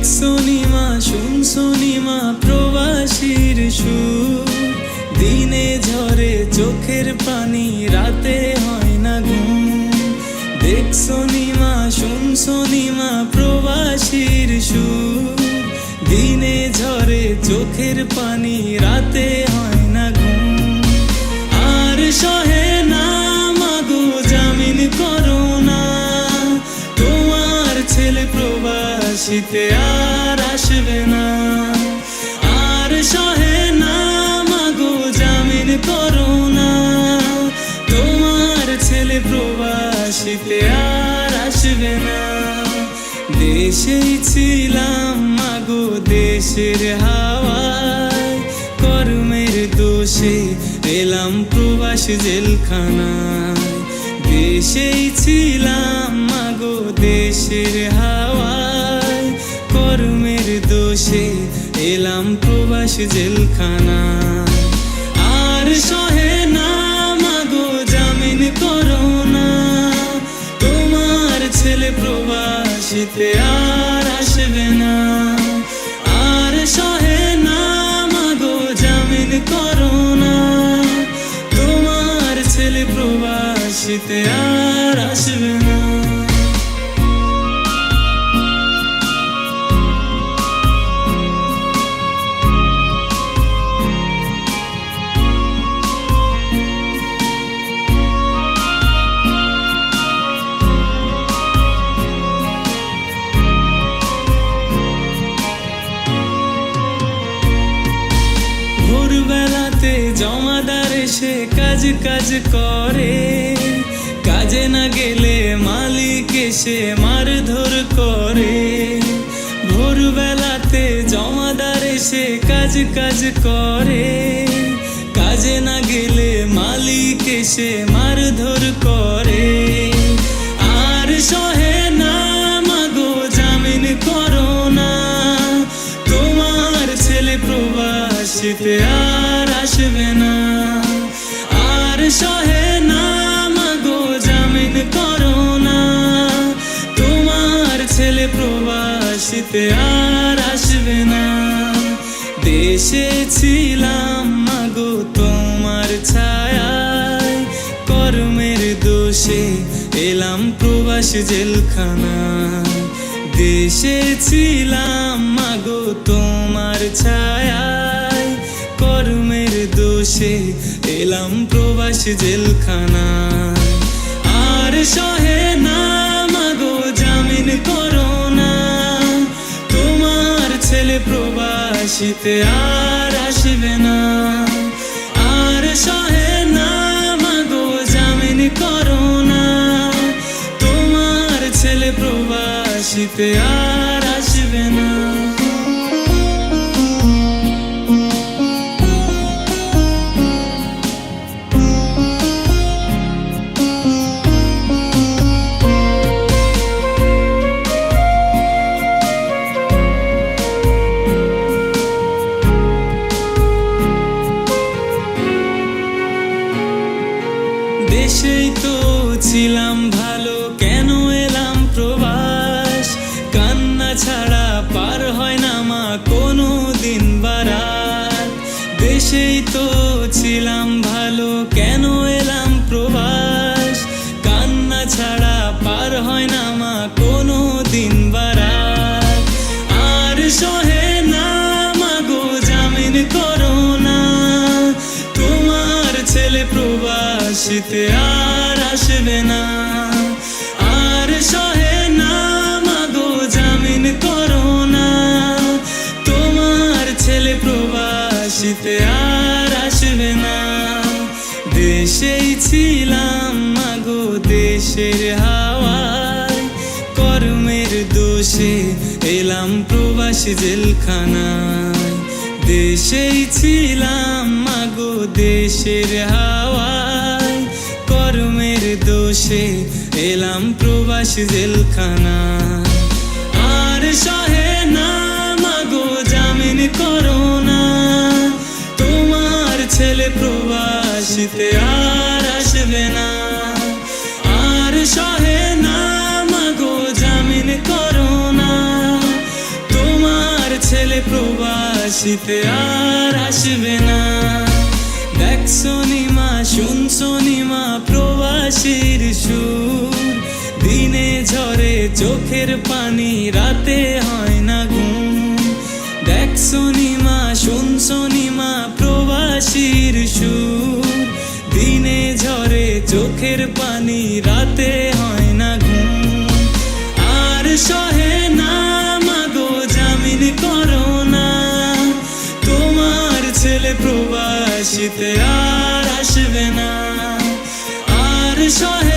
দেখছো নিমা শুনছো নিমা প্রবাসীর সুর, দিনে ঝরে চোখের পানি, রাতে হয় না ঘুম। দেখছো নিমা শুনছো নিমা প্রবাসীর সুর, দিনে ঝরে চোখের পানি, রাতে হয় না ঘুম। আর সহে না মাগো জামিন করো না, তোমার ছেলে প্রবাসীতে আর আসবে না। আর সহে না মাগো জামিন করো না, তোমার ছেলে প্রবাসীতে আর আসবে না। দেশেই ছিলাম মাগো দেশের হাওয়ায়, কর্মের দোষে এলাম প্রবাস জেলখানায়। দেশেই ছিলাম মাগো দেশের হাওয়ায়, কর্মের দোষে এলাম প্রবাস জেলখানায়। আর সহে না মাগো জামিন করো না, তোমার ছেলে প্রবাসীতে আর আসবে না। আর সহে না মাগো জামিন করো না, তোমার ছেলে প্রবাসীতে আর আসবে না। ভোরবেলাতে জমাদার এসে কাজ করে, কাজে না গেলে মালিক এসে মারধর করে। ভোরবেলাতে জমাদার এসে কাজ করে, কাজে না গেলে মালিক এসে মারধর করে। আর সহে না মাগো জামিন করো না, তোমার ছেলে প্রবাসীতে আর আসবে না। আর সহে না মাগো জামিন করো না, তোমার ছেলে প্রবাসীতে আর আসবে না। দেশে ছিলাম মাগো তোমার ছায়ায়, কর্মের দোষে এলাম প্রবাস জেলখানায়। দেশে ছিলাম মাগো তোমার ছায়ায়, কর্মের দোষে এলাম প্রবাস জেলখানায়। আর সহে না মাগো জামিন করো না, তোমার ছেলে প্রবাসীতে আর আসবে না। আর সহে না মাগো জামিন করো না, তোমার ছেলে প্রবাসীতে আর আসবে না। দেশেই তো ছিলাম ভালো, কেন এলাম প্রবাস? কান্না ছাড়া পার হয় না মা কোনো দিন বারাত। দেশেই তো ছিলাম ভালো, কেন এলাম প্রবাস? কান্না ছাড়া পার হয় না মা কোনো দিন বারাত। আর সহে না মাগো জামিন করো না, তোমার ছেলে প্রবাসীতে আর আসবে না। আর সহে না মাগো জামিন করো না, তোমার ছেলে প্রবাসীতে আর আসবে না। দেশেই ছিলাম মাগো দেশের হাওয়ায়, কর্মের দোষে এলাম প্রবাস জেলখানায়। দেশেই ছিলাম মাগো দেশের হাওয়ায়, কর্মের দোষে এলাম প্রবাস জেলখানায়। আর সহে না মাগো জামিন করো না, তোমার ছেলে প্রবাসীতে আর আসবে না। আর সহে না মাগো জামিন করো না, তোমার প্রবাসীতে আর আসবে না। দেখছো নিমা শুনছো নিমা প্রবাসীর সুর, দিনে ঝরে চোখের পানি রাতে হয় না ঘুম। দেখছো নিমা শুনছো নিমা প্রবাসীর সুর, দিনে ঝরে চোখের পানি রাতে হয় না ঘুম। আর সহে না মাগো জামিন করো না, তোমার ছেলে প্রবাসীতে আর আসবে না। আর সহে